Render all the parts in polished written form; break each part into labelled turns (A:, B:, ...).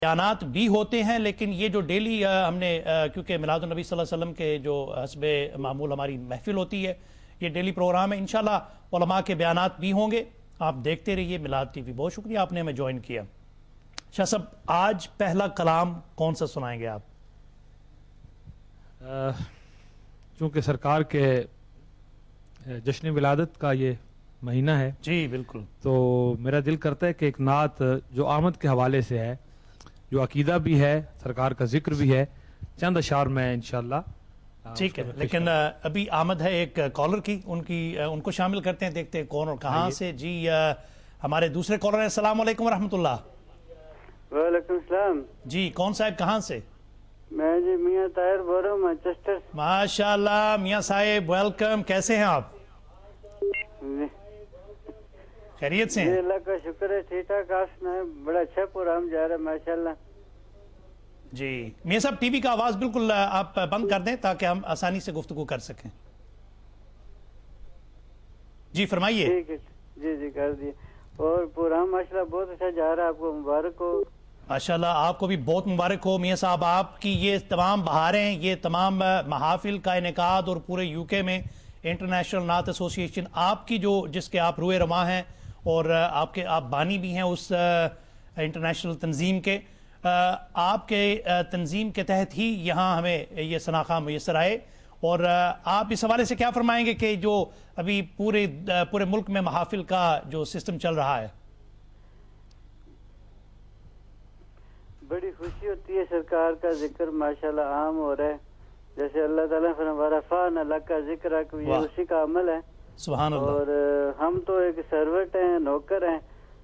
A: بیانات بھی ہوتے ہیں، لیکن یہ جو ڈیلی ہم نے کیونکہ میلاد النبی صلی اللہ علیہ وسلم کے جو حسب معمول ہماری محفل ہوتی ہے، یہ ڈیلی پروگرام ہے، انشاءاللہ علماء کے بیانات بھی ہوں گے. آپ دیکھتے رہیے میلاد ٹی وی. بہت شکریہ آپ نے ہمیں جوائن کیا. شاہ صاحب، آج پہلا کلام کون سا سنائیں گے آپ؟
B: چونکہ سرکار کے جشن ولادت کا یہ مہینہ ہے،
A: جی بالکل،
B: تو میرا دل کرتا ہے کہ ایک نعت جو آمد کے حوالے سے ہے، جو عقیدہ بھی ہے، سرکار کا ذکر بھی ہے، چند اشعار میں انشاءاللہ.
A: ٹھیک ہے، لیکن ابھی آمد ہے ایک کالر کی، ان کو شامل کرتے ہیں، دیکھتے ہیں کون اور کہاں سے. جی ہمارے دوسرے کالر ہیں. السلام علیکم ورحمۃ اللہ.
C: وعلیکم السلام.
A: جی کون صاحب کہاں سے؟
C: میں جی میاں طاہر بول رہا ہوں مانچسٹر.
A: ماشاء اللہ میاں صاحب، ویلکم. کیسے ہیں آپ؟ خیریت سے
C: جی
A: ہیں؟
C: اللہ کا شکر ہے، ٹھیک ٹھاک. آپ سنائیں؟ بڑا اچھا پروگرام جا رہا ہے ماشاءاللہ.
A: جی میاں صاحب، ٹی وی کا آواز بالکل آپ بند کر دیں تاکہ ہم آسانی سے گفتگو کر سکیں. جی فرمائیے.
C: ٹھیک ہے جی جی کر دیے. اور پروگرام ماشاءاللہ بہت اچھا جا رہا ہے، آپ کو مبارک ہو.
A: ماشاءاللہ آپ کو بھی بہت مبارک ہو میاں صاحب. آپ کی یہ تمام بہاریں، یہ تمام محافل کا انعقاد، اور پورے یو کے میں انٹرنیشنل نعت ایسوسی ایشن آپ کی جس کے آپ روئے رواں ہیں، اور آپ بانی بھی ہیں اس انٹرنیشنل تنظیم کے. آپ کے تنظیم کے تحت ہی یہاں ہمیں یہ شناخواہ میسر آئے. اور آپ اس حوالے سے کیا فرمائیں گے کہ جو ابھی پورے ملک میں محافل کا جو سسٹم چل رہا ہے؟
C: بڑی خوشی ہوتی ہے، سرکار کا ذکر ماشاءاللہ عام ہو رہا ہے. جیسے اللہ تعالیٰ فرمایا اللہ کا ذکر ہے، یہ اسی کا عمل ہے.
A: سبحان اللہ.
C: اور ہم تو ایک سروٹ ہیں، نوکر ہیں.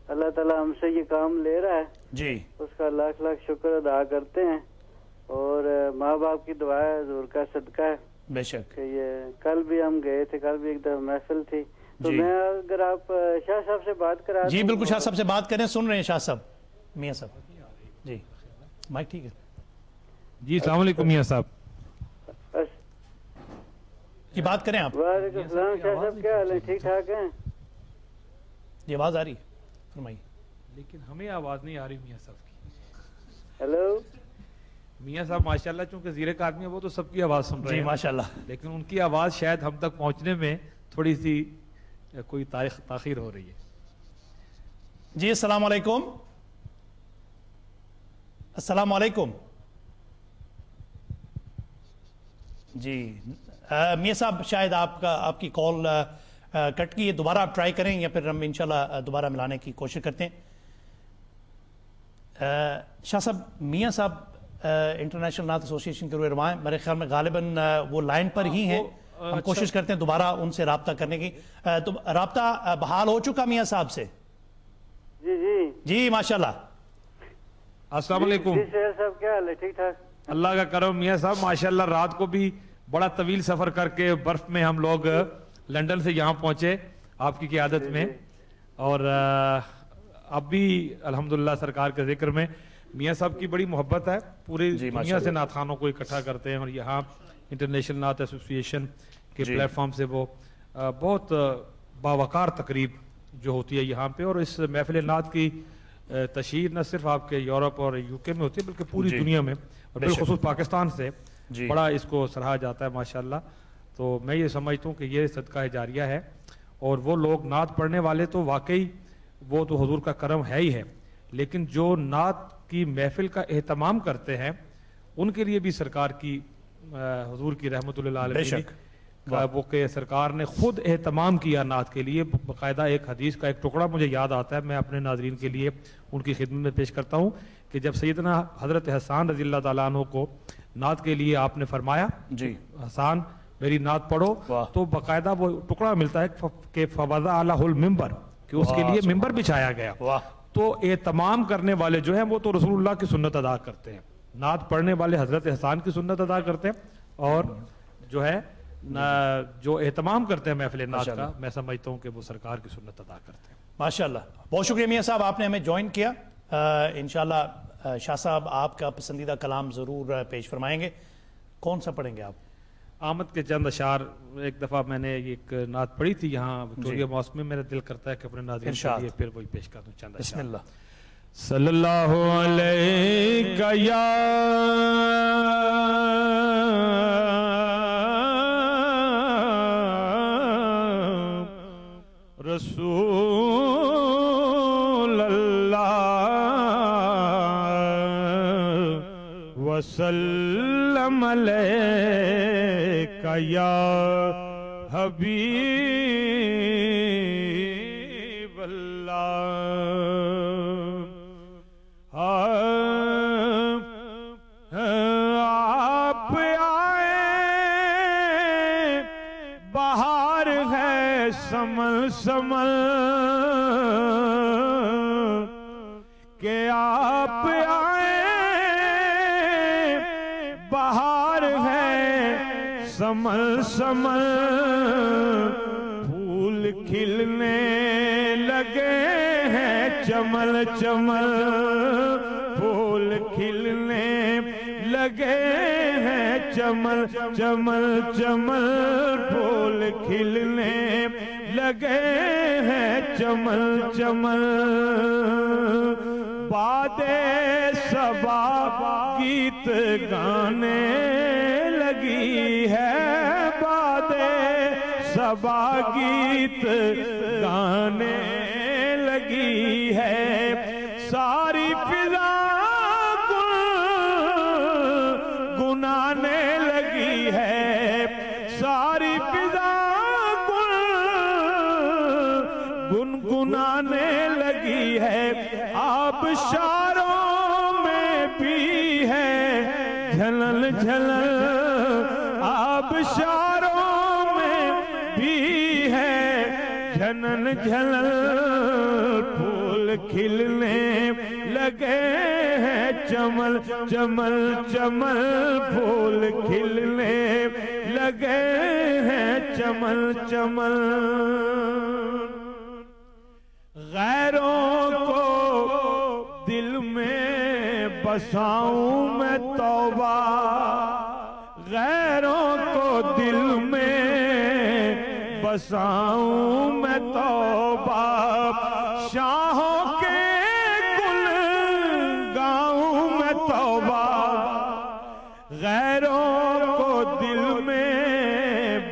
C: اللہ تعالیٰ ہم سے یہ کام لے رہا ہے،
A: جی
C: اس کا لاکھ لاکھ شکر ادا کرتے ہیں. اور ماں باپ کی دعا ہے، حضور کا صدقہ ہے.
A: بے شک.
C: کہ یہ کل بھی ہم گئے تھے، کل بھی ایک دفعہ محفل تھی. تو
A: جی.
C: میں اگر آپ شاہ صاحب سے بات کرا
A: جی بالکل، شاہ صاحب سے بات کریں. سن رہے ہیں شاہ صاحب؟ میاں صاحب جی مائک ٹھیک ہے.
B: جی السلام علیکم میاں صاحب.
A: جی بات کریں آپ.
C: وعلیکم السلام. شاہ صاحب کیا حال ہے؟ ٹھیک ٹھاک ہیں؟
A: یہ آواز آ رہی ہے؟ فرمائیے.
B: لیکن ہمیں آواز نہیں آ رہی میاں صاحب کی.
C: ہیلو.
B: میاں صاحب ماشاءاللہ چونکہ زیر ایک آدمی ہے، وہ تو سب کی آواز سن رہے ہیں.
A: جی ماشاءاللہ.
B: لیکن ان کی آواز شاید ہم تک پہنچنے میں تھوڑی سی کوئی تاخیر ہو رہی ہے.
A: جی السلام علیکم. السلام علیکم. جی میاں صاحب، شاید آپ کی کال کٹ گئی ہے. دوبارہ آپ ٹرائی کریں یا پھر ہم انشاءاللہ دوبارہ ملانے کی کوشش کرتے ہیں. شاہ صاحب، میاں صاحب انٹرنیشنل نعت ایسوسی ایشن کے روئے رواں ہیں. میرے خیال میں غالباً وہ لائن پر ہی ہیں. ہم کوشش کرتے ہیں دوبارہ ان سے رابطہ کرنے کی. تو رابطہ بحال ہو چکا میاں صاحب سے؟
C: جی جی
A: جی ماشاءاللہ.
B: السلام علیکم.
C: جی شہر صاحب کیا حال ہے؟ ٹھیک ٹھاک.
B: اللہ کا کرم میاں صاحب ماشاءاللہ. رات کو بھی بڑا طویل سفر کر کے برف میں ہم لوگ لنڈن سے یہاں پہنچے آپ کی قیادت میں. اور اب بھی الحمدللہ سرکار کے ذکر میں میاں صاحب کی بڑی محبت ہے. پوری دنیا سے نعت خوانوں کو اکٹھا کرتے ہیں، اور یہاں انٹرنیشنل نعت ایسوسی ایشن کے پلیٹ فارم سے وہ بہت باوقار تقریب جو ہوتی ہے یہاں پہ. اور اس محفل نعت کی تشہیر نہ صرف آپ کے یورپ اور یو کے میں ہوتی ہے بلکہ پوری دنیا میں، اور بالخصوص پاکستان سے بڑا اس کو سراہا جاتا ہے ماشاءاللہ. تو میں یہ سمجھتا ہوں کہ یہ صدقہ جاریہ ہے. اور وہ لوگ نعت پڑھنے والے تو واقعی وہ تو حضور کا کرم ہے ہی ہے، لیکن جو نعت کی محفل کا اہتمام کرتے ہیں ان کے لیے بھی سرکار کی حضور کی رحمت للعالمین کا وہ کہ سرکار نے خود اہتمام کیا نعت کے لیے. باقاعدہ ایک حدیث کا ایک ٹکڑا مجھے یاد آتا ہے، میں اپنے ناظرین کے لیے ان کی خدمت میں پیش کرتا ہوں کہ جب سیدنا حضرت حسان رضی اللہ تعالیٰ عنہ کو نعت کے لیے آپ نے فرمایا جی حسان میری نعت پڑھو، تو باقاعدہ وہ ٹکڑا ملتا ہے کہ فوضع علیہ المنبر، کہ اس کے لیے ممبر بچھایا گیا. تو اہتمام کرنے والے جو ہیں وہ تو رسول اللہ کی سنت ادا کرتے ہیں، نعت پڑھنے والے حضرت حسان کی سنت ادا کرتے ہیں، اور جو ہے جو اہتمام کرتے ہیں محفل نعت کا، میں سمجھتا ہوں کہ وہ سرکار کی سنت ادا کرتے ہیں.
A: ماشاءاللہ. بہت شکریہ میاں صاحب، آپ نے ہمیں جوائن کیا. انشاءاللہ شاہ صاحب آپ کا پسندیدہ کلام ضرور پیش فرمائیں گے. کون سا پڑھیں گے آپ؟
B: آمد کے چند اشعار. ایک دفعہ میں نے ایک نعت پڑھی تھی یہاں وکٹوریا ماسک میں، میرا دل کرتا ہے کہ اپنے ناظرین کے لیے پھر وہی پیش کر دوں چند اشعار. بسم اللہ. सल्लल्लाहु अलैका या रसूल अल्लाह वसल्लम अलैका या हबीब अल्लाह। आप आए बाहर है समल समल के आप आए बाहर है समल समल फूल खिलने लगे हैं चमल चमल फूल खिलने लगे हैं चमल चमल चमल फूल खिलने लगे हैं चमल चमल। बादे सबा गीत गाने लगी है बादे सबा गीत गाने लगी है सारी फिजा गुनाने लगी है सारी फिजा गुनगुनाने लगी है। आबशारों में भी है झलल झलल आबशारों में भी है झलल झलल फूल खिलने लगे हैं चमल चमल चमल फूल खिलने लगे हैं चमल चमल। गैरों को दिल में बसाऊं मैं तौबा गैरों को दिल में बसाऊं मैं तौबा शाहों के गुल गाऊं मैं तौबा गैरों को दिल में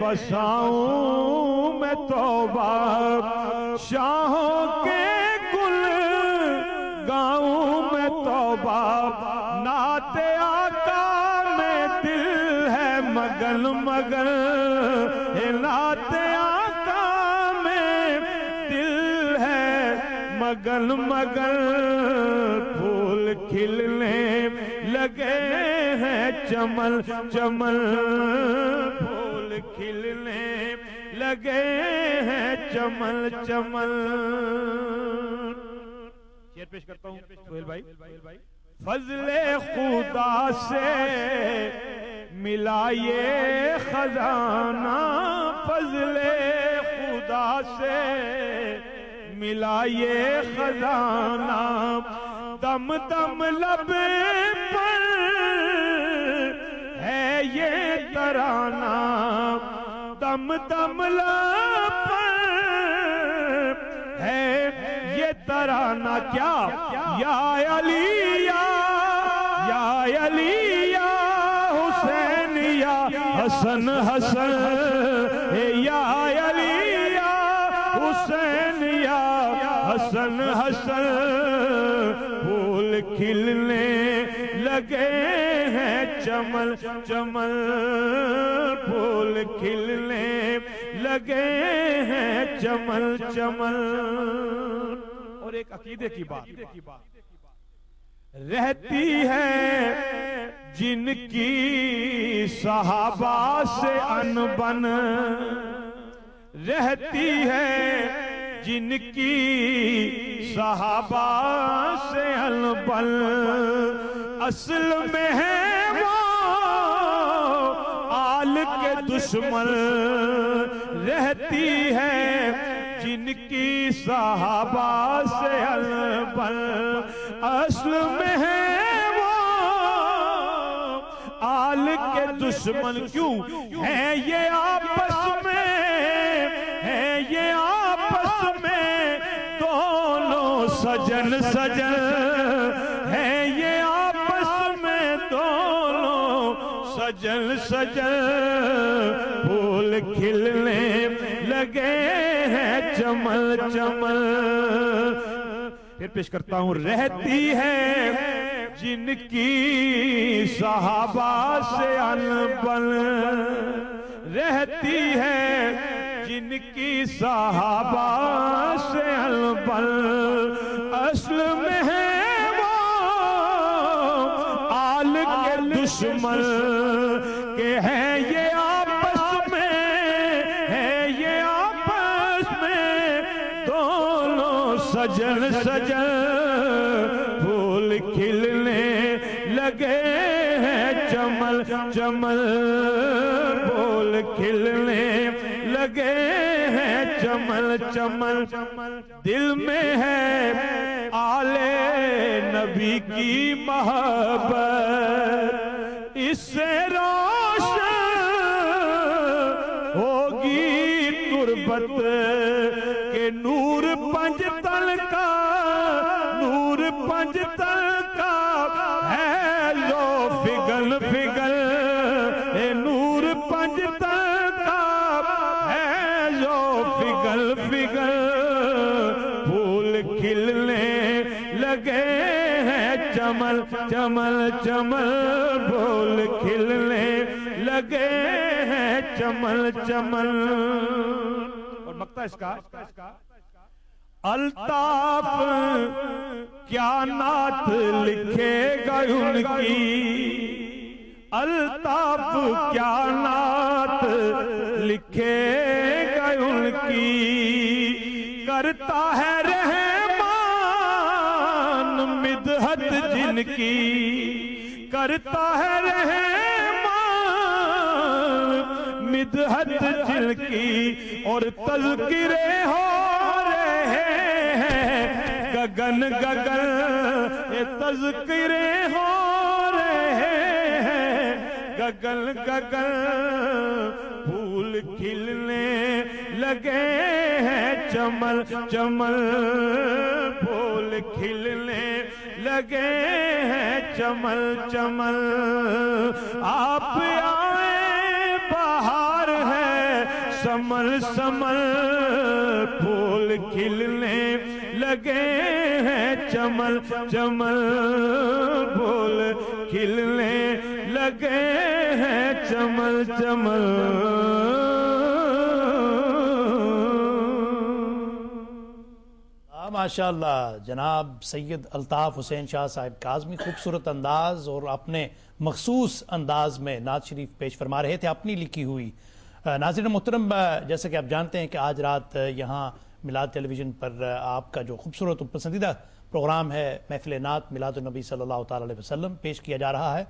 B: बसाऊं मैं तौबा शाहों के गुल गाऊं मैं तौबा। नाते आका में दिल है मगन मगन नाते आका में दिल है मगन मगन फूल खिलने लगे हैं चमल चमल फूल खिलने लगे हैं चमल चमल। शेर पेश करता हूं सोहेल भाई। फजले खुदा से मिला ये खजाना फजले खुदा से मिला ये खजाना दम दम लब पर है ये तराना दम दम लब पर है ये तराना क्या या अली या हुसैन या हसन हसन या अली या हुसैन या हसन हसन फूल खिलने लगे हैं चमल चमल फूल खिलने लगे हैं चमल चमल। और एक अकीदे की बात रहती है जिनकी सहाबा से अनबन रहती है जिनकी सहाबा से अनबन असल में है वो आल के दुश्मन रहती है जिनकी सहाबा से अनबन असल में है वो आल के दुश्मन क्यों है ये आपस में है ये आपस में दोनों सजन सजन सजन सजन फूल खिलने लगे हैं चमल चमल। फिर पेश करता हूं, रहती है जिनकी सहाबा से अनबन, रहती है जिनकी सहाबा से अनबन, असल में है वो आल के दुश्मन के हैं ये आपस में, है ये आपस में दोनों सजन सजन फूल खिलने लगे हैं चमल चमल, फूल खिलने लगे हैं चमल चमल। दिल में है आले नबी की मोहब्बत, इससे रोशन होगी तुरबत के नूर पंजतन का, नूर पंजतन का है जो फिगल फिगल, नूर पंजतन का है जो फिगल फिगल, फूल खिलने लगे हैं चमल चमल चमल, फूल खिलने लगे हैं चमल चमल। और मक्ता इसका, अल्ताफ क्या नात लिखेगा उनकी, अल्ताफ क्या नात लिखेगा उनकी, करता है रहमान मिदहत जिनकी, करता है रहमान मिदहत जिनकी, और तज़किरे हो गगन गगन ये तज़किरे हो रहे हैं गगन गगन, फूल खिलने लगे हैं चमल चमल, फूल खिलने लगे हैं चमल चमल। आप आए बहार है समल समल, फूल खिलने लगे हैं चमल चमल, फूल खिलने लगे हैं चमल चमल।
A: माशाअल्लाह जनाब सैयद अल्ताफ हुसैन शाह साहिब काज़मी खूबसूरत अंदाज और अपने मखसूस अंदाज में नात शरीफ पेश फरमा रहे थे, अपनी लिखी हुई। नाज़रीन मोहतरम, जैसे कि आप जानते हैं कि आज रात यहाँ मिलाद टेलीविज़न पर आपका जो खूबसूरत और पसंदीदा प्रोग्राम है महफिल नात मिलाद नबी सल्लल्लाहु ताला अलैहि वसल्लम पेश किया जा रहा है।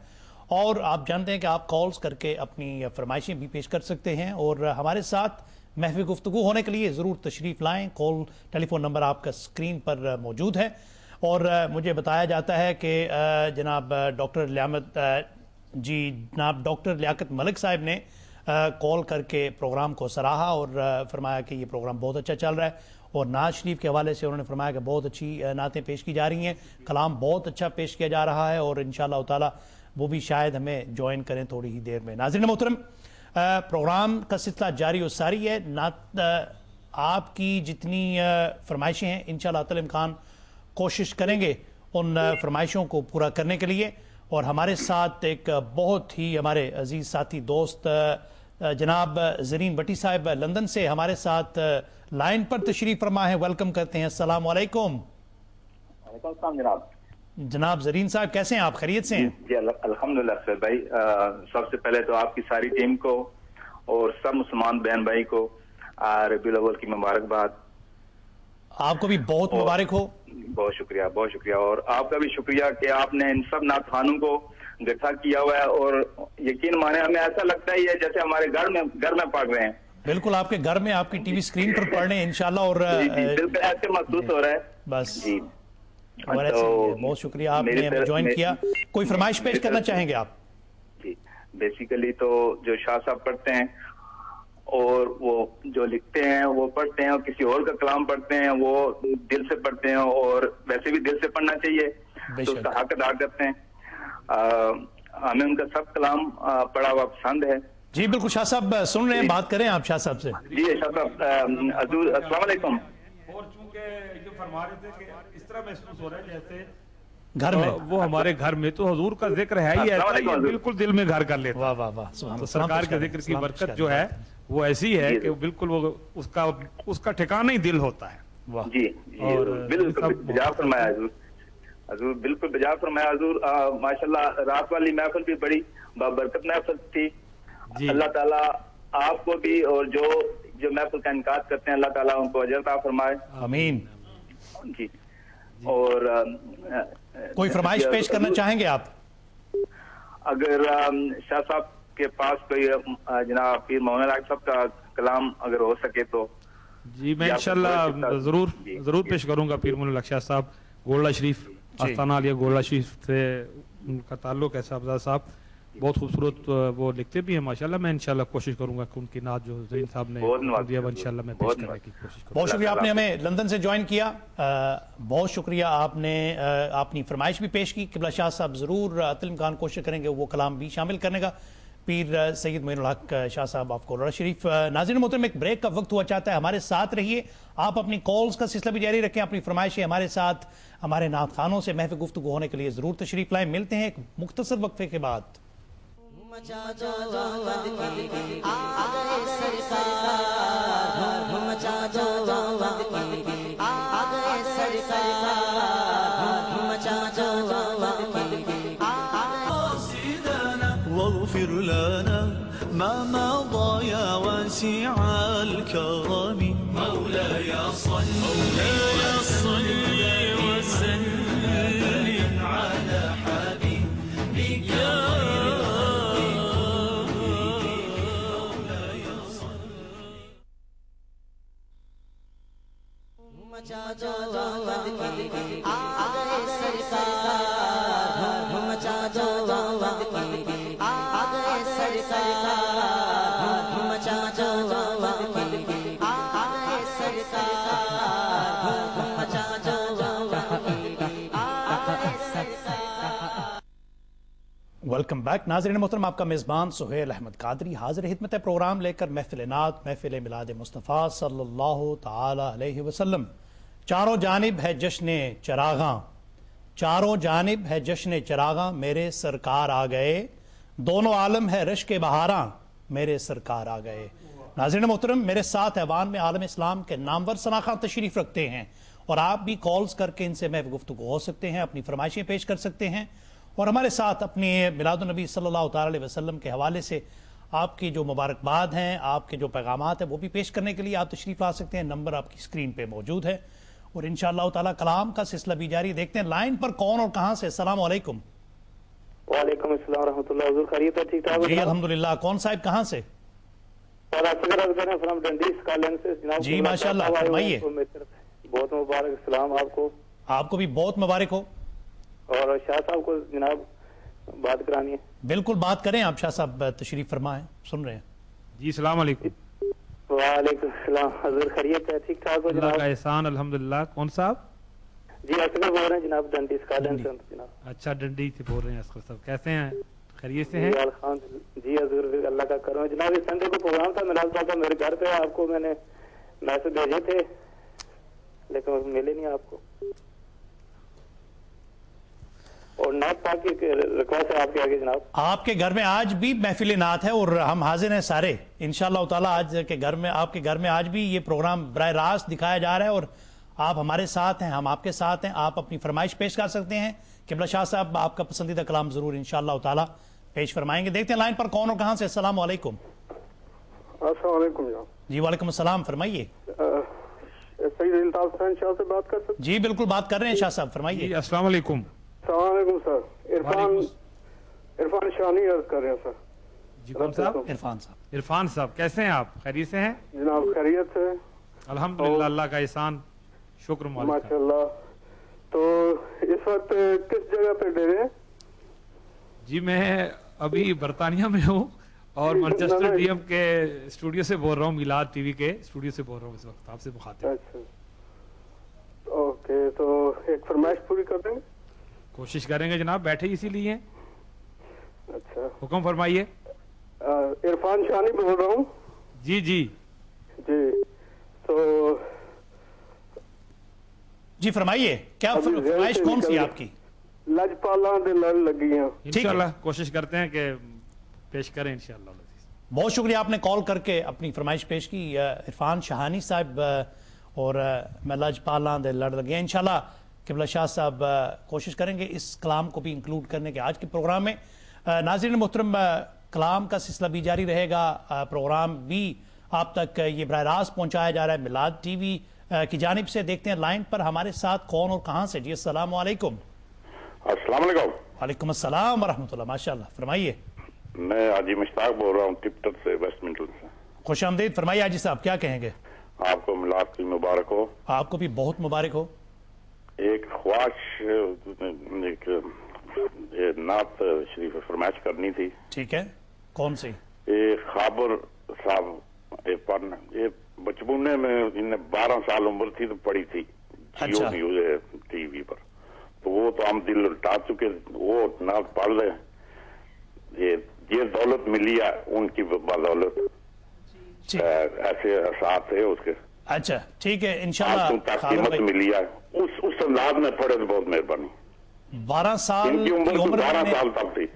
A: और आप जानते हैं कि आप कॉल्स करके अपनी फरमाइशें भी पेश कर सकते हैं और हमारे साथ महफिल गुफ्तगू होने के लिए ज़रूर तशरीफ़ लाएँ। कॉल टेलीफोन नंबर आपका स्क्रीन पर मौजूद है। और मुझे बताया जाता है कि जनाब डॉक्टर लियाकत मलिक साहब ने कॉल करके प्रोग्राम को सराहा और फरमाया कि ये प्रोग्राम बहुत अच्छा चल रहा है, और नात शरीफ के हवाले से उन्होंने फरमाया कि बहुत अच्छी नातें पेश की जा रही हैं, कलाम बहुत अच्छा पेश किया जा रहा है और इंशाअल्लाह ताला वो भी शायद हमें ज्वाइन करें थोड़ी ही देर में। नाज़रीन मोहतरम, प्रोग्राम का सिलसिला जारी और सारी है। नात आपकी जितनी फरमाइशें हैं इंशाअल्लाह ताला इम्कान कोशिश करेंगे उन फरमाइशों को पूरा करने के लिए। और हमारे साथ एक बहुत ही हमारे अजीज साथी दोस्त जनाब ज़रीन भट्टी साहब लंदन से हमारे साथ लाइन पर तशरीफ फरमा है। वेलकम करते हैं। अस्सलाम वालेकुम।
D: जनाब
A: जनाब ज़रीन साहब कैसे हैं आप, खैरियत से हैं?
D: जी अल्हम्दुलिल्लाह सर भाई, सबसे पहले तो आपकी सारी टीम को और सब मुसलमान बहन भाई को रबीउल अव्वल की मुबारकबाद।
A: आपको भी बहुत मुबारक हो।
D: बहुत शुक्रिया, बहुत शुक्रिया। और आपका भी शुक्रिया कि आपने इन सब नात खानों को इकट्ठा किया हुआ है और यकीन माने हमें ऐसा लगता ही है जैसे हमारे घर में पढ़ रहे हैं।
A: बिल्कुल आपके घर में आपकी टीवी स्क्रीन पर पढ़ रहे हैं इंशाल्लाह। और
D: बिल्कुल ऐसे महसूस हो रहा है
A: बस
D: जी।
A: और ऐसे बहुत शुक्रिया आपने हमें ज्वाइन किया। कोई फरमाइश पेश करना चाहेंगे आप?
D: जी बेसिकली तो जो शाह साहब पढ़ते हैं और वो जो लिखते हैं वो पढ़ते हैं और किसी और का कलाम पढ़ते हैं वो दिल से पढ़ते हैं और वैसे भी दिल से पढ़ना चाहिए तो उसका हक अदा करते हैं। हमें उनका सब कलाम पढ़ा हुआ पसंद है।
A: जी बिल्कुल शाह साहब सुन रहे हैं, बात करें आप शाह साहब से।
D: जी शाह साहब, अस्सलाम वालेकुम।
B: और चूंकि जो फरमा रहे थे कि इस तरह महसूस हो रहा है जैसे
A: घर में
B: वो हमारे घर में, तो हुजूर का जिक्र है ही ऐसा, ये बिल्कुल दिल में घर कर लेता।
A: वाह वाह वाह, सुभान
B: तो
A: अल्लाह।
B: सरकार के जिक्र की बरकत जो है वो ऐसी है कि बिल्कुल वो उसका ठिकाना ही दिल होता है।
A: वाह
D: जी
B: और
D: बिल्कुल बिजा फरमाया हजूर, हजूर बिल्कुल बिजा फरमाया हजूर। माशाल्लाह रात वाली महफिल भी बड़ी बरकत महफिल थी। अल्लाह ताला आपको भी और जो महफिल का इनकार करते हैं अल्लाह ताला उनको अजर अता फरमाए,
A: आमीन।
D: जी। और
A: कोई फरमाइश पेश करना चाहेंगे आप?
D: अगर शाह साहब के पास कोई जनाब पीर मोहम्मद लाक साहब का कलाम अगर हो सके तो।
B: जी मैं इंशाल्लाह जरूर पेश करूंगा। पीर मोहम्मद लाक शाह साहब गोल्डा शरीफ, आस्थाना आलिया गोल्डा शरीफ से उनका ताल्लुक है। साहबजादा साहब बहुत खूबसूरत वो लिखते भी हैं माशाल्लाह। मैं इंशाल्लाह कोशिश करूंगा कि उनकी नात जो ज़रीन साहब ने दिया वो इंशाल्लाह मैं पेश करने की कोशिश करूंगा।
A: बहुत शुक्रिया, आपने हमें लंदन से ज्वाइन किया, बहुत शुक्रिया। आपने अपनी फरमाइश भी पेश की। किबला शाह साहब ज़रूर अतल इम्कान कोशिश करेंगे वो कलाम भी शामिल करने का। पीर सैयद मोइनुल हक शाह साहब ऑफ कोलरा शरीफ। नाज़रीन मोहतरम, एक ब्रेक का वक्त हुआ चाहता है, हमारे साथ रहिए। आप अपनी कॉल्स का सिलसिला भी जारी रखें, अपनी फरमाइशें हमारे साथ हमारे नात खानों से महफ़िल गुफ्तगू होने के लिए ज़रूर तशरीफ लाएं। मिलते हैं एक मुख्तसर वक्फे के बाद।
E: واغفر لنا ما مضى يا واسع الكرم مولاي صل وسلم على حبيبك
A: वेलकम बैक। नाज़रीन मोहतरम, आपका मेज़बान सुहेल अहमद कादरी हाजिर खिदमत है प्रोग्राम लेकर महफिल नात, महफिल मिलाद मुस्तफ़ा सल्लल्लाहु ताला अलैहि वसल्लम। चारों जानिब है जश्न चरागां, चारों जानिब है जश्न चरागां, मेरे सरकार आ गए। दोनों आलम है रश्क बहारां, मेरे सरकार आ गए। नाज़रीन मोहतरम, मेरे साथ ऐवान में आलम इस्लाम के नामवर सनाखा तशरीफ रखते हैं और आप भी कॉल्स करके इनसे महफ़िल गुफ्तगू हो सकते हैं, अपनी फरमाइशें पेश कर सकते हैं और हमारे साथ अपनी मिलादुन नबी सल्लल्लाहु अलैहि वसल्लम के हवाले से आपकी जो मुबारकबाद हैं, आपके जो पैगामात हैं वो भी पेश करने के लिए आप तशरीफ़ ला सकते हैं। नंबर आपकी स्क्रीन पे मौजूद है और इंशाअल्लाह ताला कलाम का सिलसिला भी जारी। देखते हैं लाइन पर कौन और कहां से। अस्सलाम वालेकुम।
F: वालेकुम अस्सलाम रहमतुल्लाह। हुजूर खैरियत है? ठीक ठाक
A: जी अल्हम्दुलिल्लाह। कौन साहब कहां से? जी माशाल्लाह, फरमाइए।
F: बहुत मुबारक सलाम आपको।
A: आपको भी बहुत मुबारक हो।
F: और शाह साहब को जनाब बात करानी है।
A: बिल्कुल बात करें आप शाह साहब, तशरीफ फरमाएं, सुन रहे हैं।
B: जी अस्सलाम वालेकुम।
F: वालेकुम सलाम। हुजूर खैरियत है? ठीक ठाक हो
B: अल्लाह
F: जनाब?
B: का एहसान अल्हम्दुलिल्लाह। कौन साहब?
F: जी असगर बोल रहे हैं जनाब, डंडी स्कॉलैंड से जनाब।
B: अच्छा डंडी से बोल रहे हैं असगर साहब, कैसे हैं? खैरियत से हैं?
F: जी हुजूर अल्लाह का करम है जनाब। इस संडे को प्रोग्राम था, मिलाद पाक का, मेरे घर पे आपको मैंने मैसेज भेजे थे लेकिन मिले नहीं आपको। और नात पाक की रिक्वेस्ट है आपके आगे जनाब।
A: आपके घर में आज भी महफिल नात है और हम हाजिर हैं सारे इंशाअल्लाह ताला। आज के घर में, आपके घर में आज भी ये प्रोग्राम बराह रास्त दिखाया जा रहा है और आप हमारे साथ हैं, हम आपके साथ हैं। आप अपनी फरमाइश पेश कर सकते हैं। किबला शाह साहब आपका पसंदीदा कलाम जरूर इंशाअल्लाह ताला पेश फरमाएंगे। देखते हैं लाइन पर कौन और कहां से। अस्सलाम वालेकुम।
G: अस्सलाम वालेकुम।
A: जी वालेकुम अस्सलाम, फरमाइए।
G: सईद इल्ताफ हुसैन शाह से बात कर सकते?
A: जी बिल्कुल बात कर रहे हैं शाह साहब, फरमाइए।
B: अस्सलाम वालेकुम।
G: अस्सलाम वालेकुम सर। इरफान शानी अर्ज कर रहे हैं सर।
B: जी कौन साहब?
A: इरफान साहब।
B: इरफान साहब कैसे हैं आप? खैरियत से हैं?
G: जनाब खैरियत से
B: अल्हम्दुलिल्लाह, अल्लाह का एहसान, शुक्र
G: माशाल्लाह। तो इस वक्त किस जगह पे डेरे हैं?
B: जी मैं अभी बरतानिया में हूँ और मैनचेस्टर डीएम के स्टूडियो से बोल रहा हूँ, मिलाद टीवी के स्टूडियो से बोल रहा हूँ इस वक्त आपसे मुखातिब।
G: अच्छा ओके, तो एक फरमाइश पूरी कर देंगे?
B: कोशिश करेंगे जनाब, बैठे इसीलिए।
G: अच्छा,
B: हुक्म फरमाइए।
G: इरफान शानी बोल रहा हूँ।
B: जी जी
G: जी, तो
A: जी फरमाइए, क्या फरमाइश कौन सी है आपकी?
G: लजपाला दे लड़ लगी हैं।
B: इंशाल्लाह कोशिश करते हैं कि पेश करें इंशाल्लाह।
A: बहुत शुक्रिया आपने कॉल करके अपनी फरमाइश पेश की। इरफान शाहानी साहब और मैं लजपाला दे लड़ लगे। इंशाल्लाह किबला शाह साहब कोशिश करेंगे इस कलाम को भी इंक्लूड करने के आज के प्रोग्राम में। नाज़रीन मोहतरम, कलाम का सिलसिला भी जारी रहेगा। प्रोग्राम भी आप तक ये बराह रास्त पहुंचाया जा रहा है मिलाद टीवी की जानिब से। देखते हैं लाइन पर हमारे साथ कौन और कहां से। जी अस्सलाम वालेकुम।
H: अस्सलाम वालेकुम।
A: वालेकुम अस्सलाम व रहमतुल्लाह। माशाअल्लाह, फरमाइए।
H: मैं हाजी मुश्ताक बोल रहा हूँ टिप्टर से, वेस्ट मिडल से।
A: खुश आमदीद। फरमाइए हाजी साहब, क्या कहेंगे?
H: आपको मिलाद की मुबारक हो।
A: आपको भी बहुत मुबारक हो।
H: एक ख्वाहिश, एक नात शरीफ फरमाइश करनी थी।
A: ठीक है, कौन सी?
H: ये खाबर साहब ये बचपने में इन्हें 12 साल उम्र थी तो पढ़ी थी
A: अच्छा।
H: न्यूज़ टीवी पर, तो वो तो हम दिल उल्टा चुके। वो नात पढ़ ले, ये दौलत मिली है उनकी बदौलत, ऐसे साथ है उसके।
A: अच्छा ठीक है, इंशाल्लाह
H: कीमत मिली है उस अंदाज में पढ़े तो बहुत मेहरबानी।
A: 12 साल
H: इनकी उम्र
A: की
H: तो
A: उम्र
H: 12
A: में
H: साल तक थी।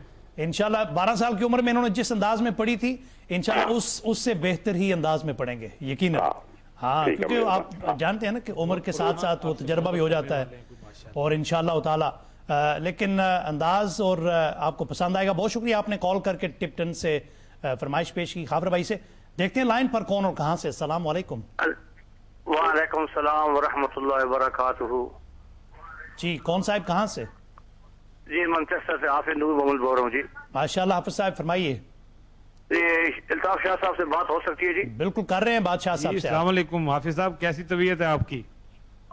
A: इंशाल्लाह 12 साल की उम्र में इन्होंने जिस अंदाज में पढ़ी थी, इंशाल्लाह उससे बेहतर ही अंदाज में पढ़ेंगे यकीनन। हाँ,
H: ठीक है,
A: क्योंकि आप जानते हैं ना कि उम्र के साथ साथ वो तजर्बा भी हो जाता है और इंशाल्लाह ताला लेकिन अंदाज और आपको पसंद आएगा। बहुत शुक्रिया आपने कॉल करके टिप्टन से फरमाइश पेश की। खाफर भाई से देखते हैं लाइन पर कौन और कहां से। अस्सलाम वालेकुम।
I: वालेकुम सलाम व रहमतुल्लाहि व बरकातुहू।
A: जी, कौन साहब कहां से?
I: जी, मैनचेस्टर से हाफिज नूर मोहम्मद बोल रहा हूँ जी।
A: माशाल्लाह हाफिज साहब, फरमाइए।
I: अल्ताफ शाह साहब से बात हो सकती है जी?
A: बिल्कुल कर रहे हैं बादशाह साहब से।
B: अस्सलाम वालेकुम हाफिज साहब, कैसी तबीयत है आपकी?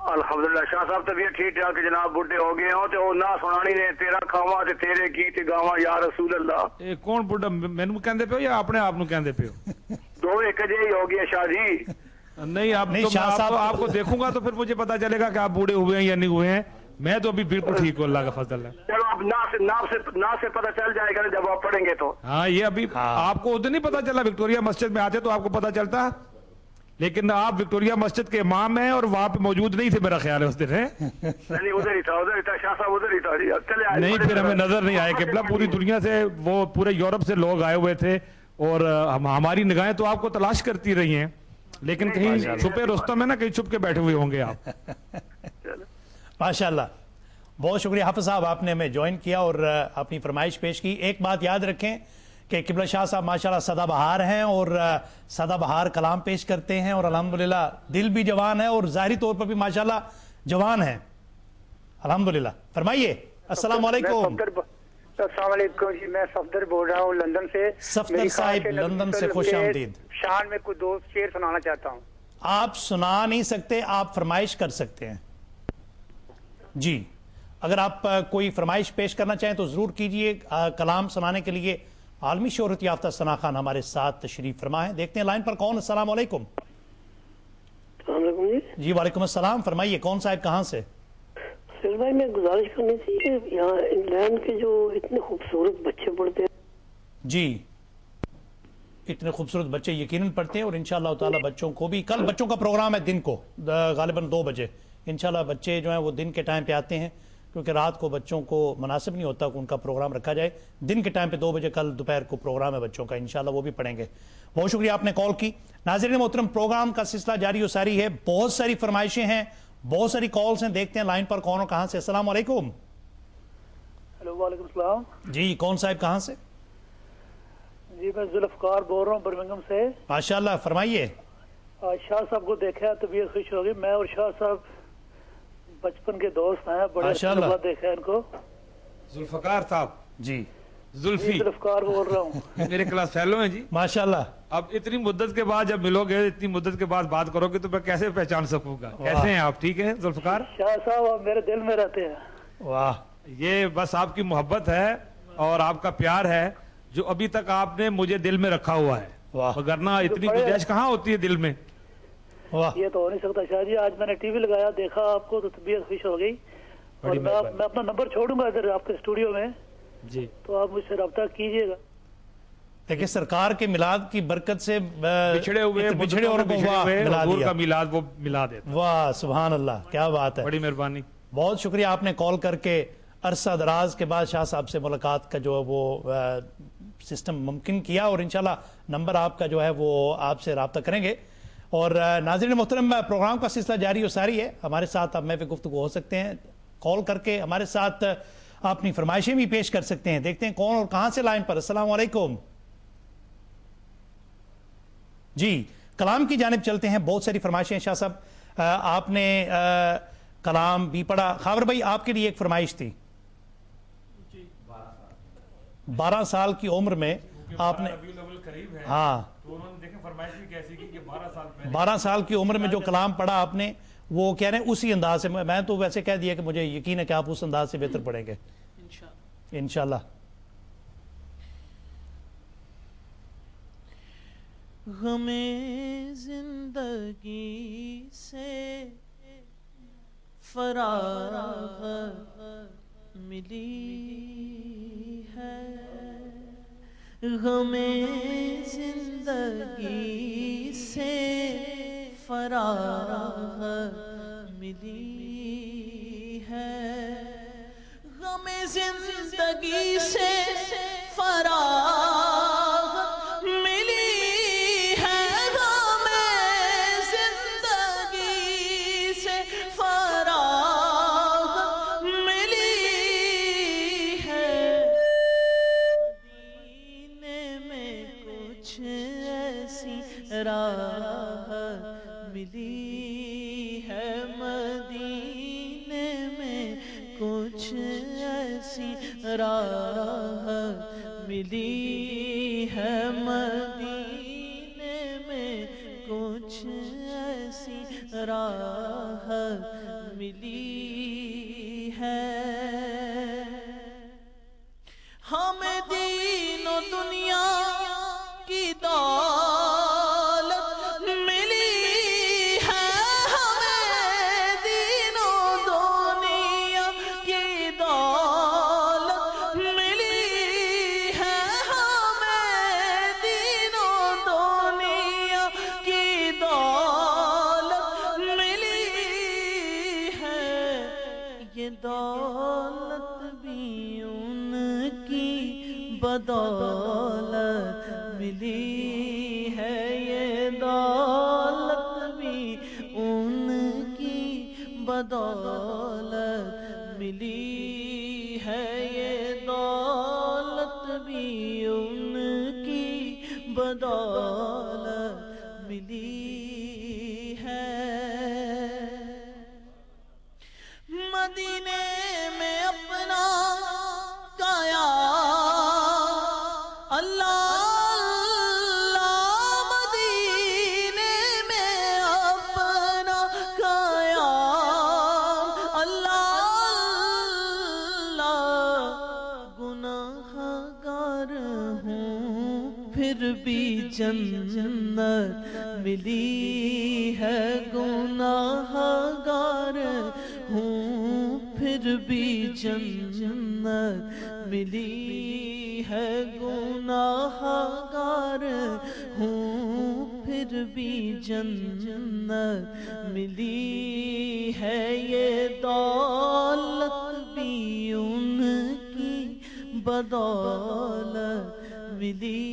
I: अल्हम्दुलिल्लाह शाह साहब, तबीयत ठीक ठाक जनाब। बुढ़े हो गए हो तो ना सुनानी ने तेरा खावा ते तेरे की ते गावा या रसूल अल्लाह।
B: कौन बुढ़ा, मैनू कहंदे पे हो या अपने आप नू कहंदे पे हो?
I: दो एक ही हो गया शाह जी।
B: नहीं, आप तो
A: शाह साहब
B: आपको देखूंगा तो फिर मुझे पता चलेगा कि आप बूढ़े हुए हैं या नहीं हुए हैं। मैं तो अभी बिल्कुल ठीक हूँ, अल्लाह का फजल है।
I: चलो अब ना से पता चल जाएगा जब आप पढ़ेंगे तो।
B: हाँ, ये अभी आपको उधर नहीं पता चला, विक्टोरिया मस्जिद में आते तो आपको पता चलता, लेकिन आप विक्टोरिया मस्जिद के इमाम हैं और वहां पे मौजूद नहीं थे मेरा ख्याल है उस दिन है।
I: नहीं, उधर ही था शाह साहब, उधर ही था जी। चले
B: नहीं, फिर हमें नजर नहीं आया किबला। पूरी दुनिया से वो पूरे यूरोप से लोग आए हुए थे और हमारी निगाहें तो आपको तलाश करती रही हैं, लेकिन कहीं छुपे रुस्तम है ना, कहीं छुप के बैठे हुए होंगे आप।
A: माशाल्लाह, बहुत शुक्रिया हाफिज साहब, आपने हमें ज्वाइन किया और अपनी फरमाइश पेश की। एक बात याद रखें कि किबला शाह साहब माशाल्लाह सदाबहार हैं और सदाबहार कलाम पेश करते हैं और अल्हम्दुलिल्लाह दिल भी जवान है और ज़ाहिरी तौर पर भी माशाल्लाह जवान है अल्हम्दुलिल्लाह। फरमाइए। अस्सलाम वालेकुम।
J: अस्सलाम वालेकुम जी, मैं सफदर बोल रहा हूँ लंदन से।
A: सफदर साहिब लंदन से खुश आमदीद।
J: शान में कुछ दो शेर सुनाना चाहता हूँ।
A: आप सुना नहीं सकते, आप फरमाइश कर सकते हैं जी। अगर आप कोई फरमाइश पेश करना चाहें तो जरूर कीजिए। कलाम सुनाने के लिए आलमी शोहरत याफ्ता सना खान हमारे साथ तशरीफ फरमा है। देखते हैं लाइन पर कौन। अस्सलाम वालेकुम। जी वालेकुम अस्सलाम, फरमाइए कौन साहब कहाँ से?
K: सिर भाई, मैं गुजारिश करनी थी कि यहाँ इंग्लैंड के जो इतने खूबसूरत बच्चे पढ़ते हैं
A: जी, इतने खूबसूरत बच्चे यकीनन पढ़ते हैं और इंशाअल्लाह ताला बच्चों को भी, कल बच्चों का प्रोग्राम है दिन को गालिबन 2 बजे। इंशाअल्लाह बच्चे जो हैं वो दिन के टाइम पे आते हैं क्योंकि रात को बच्चों को मुनासिब नहीं होता कि उनका प्रोग्राम रखा जाए। दिन के टाइम पे 2 बजे कल दोपहर को प्रोग्राम है बच्चों का, इंशाल्लाह वो भी पढ़ेंगे। बहुत शुक्रिया आपने कॉल की। नाज़रीन मोहतरम, प्रोग्राम का सिलसिला जारी और सारी है, बहुत सारी फरमाइशें हैं, बहुत सारी कॉल्स हैं। देखते हैं लाइन पर कौन और कहां से। अस्सलाम वालेकुम।
J: हेलो, वालेकुम सलाम
A: जी, कौन साहब कहां से?
J: जी, मैं जुल्फकार बोल रहा हूँ बर्मिंघम से।
A: माशाल्लाह, फरमाइए।
J: शाह साहब को देखा, तबीयत खुश होगी। मैं और शाह साहब बचपन के दोस्त हैं, बड़े अच्छा देखा इनको।
B: जुल्फकार साहब
A: जी,
B: जुल्फी
J: जुल्फकार बोल रहा हूँ।
B: मेरे क्लास फेलो हैं जी।
A: माशाल्लाह।
B: अब इतनी मुद्दत के बाद जब मिलोगे, इतनी मुद्दत के बाद बात करोगे तो मैं कैसे पहचान सकूंगा? कैसे हैं आप? ठीक है जुल्फकार?
J: शाह साहब आप मेरे दिल में रहते हैं।
A: वाह,
B: ये बस आपकी मोहब्बत है और आपका प्यार है जो अभी तक आपने मुझे दिल में रखा हुआ है, वरना इतनी गुंजाइश कहाँ होती है दिल में।
J: ये तो हो नहीं सकता शाह जी। आज मैंने टीवी लगाया, देखा आपको तो तबीयत खुश हो गई और मैं अपना नंबर छोड़ूंगा इधर आपके स्टूडियो में।
B: जी,
J: तो आप मुझसे रब्ता कीजिएगा।
A: देखिए सरकार के मिलाद की बरकत से
B: बिछड़े हुए
A: और
B: हुजूर का मिलाद वो मिला देता।
A: वाह सुभान अल्लाह, क्या बात है,
B: बड़ी मेहरबानी।
A: बहुत शुक्रिया आपने कॉल करके अरसा दराज के बाद शाह साहब से मुलाकात का जो है वो सिस्टम मुमकिन किया, और इंशाल्लाह नंबर आपका जो है वो आपसे रब्ता करेंगे। और नाज़रीन मोहतरम, प्रोग्राम का सिलसिला जारी और सारी है, हमारे साथ आप में पे गुफ्तगू हो सकते हैं, कॉल करके हमारे साथ अपनी फरमाइशें भी पेश कर सकते हैं। देखते हैं कौन और कहां से लाइन पर। अस्सलाम वालेकुम जी, कलाम की जानिब चलते हैं। बहुत सारी फरमाइशें शाह साहब, आपने कलाम भी पढ़ा। खावर भाई आपके लिए एक फरमाइश थी, 12 साल की उम्र में आपने, हाँ
B: तो उन्होंने देखें फरमाइश भी कैसी की कि 12 साल पहले
A: 12 साल की उम्र में जो कलाम पढ़ा आपने, वो कह रहे हैं उसी अंदाज से। मैं तो वैसे कह दिया कि मुझे यकीन है कि आप उस अंदाज से बेहतर पढ़ेंगे इंशाल्लाह।
E: हमें जिंदगी से फराग़त मिली है, हमें जिंदगी से फराग़त मिली है, हमें जिंदगी से फराग़त मिली है, हमें जिंदगी से फराग़त मिली है। मदीने में कुछ ऐसी राहत मिली है, मदीने में कुछ ऐसी राहत मिली है, मदीने में कुछ ऐसी राहत मिली है। हमें दीनो दुनिया की दौलत मिली है, हमें दीनो दुनिया की दौलत मिली है, हमें दीनो दुनिया की दौलत मिली है। ये दौलत भी उनकी बदौलत मिली है, ये दौलत भी उनकी बदौलत मिली है, ये दौलत भी उनकी बदौलत मिली है। मदीने में अपना काया अल्लाह अल्लाह, मदीने में अपना काया अल्लाह अल्लाह। गुनाहगार हूँ फिर भी जन्नत मिली है, गुनाहगार हूँ फिर भी जन्नत मिली है, गुनाहगार हूँ फिर भी जन्नत मिली है, ये दौलत भी उनकी बदौलत मिली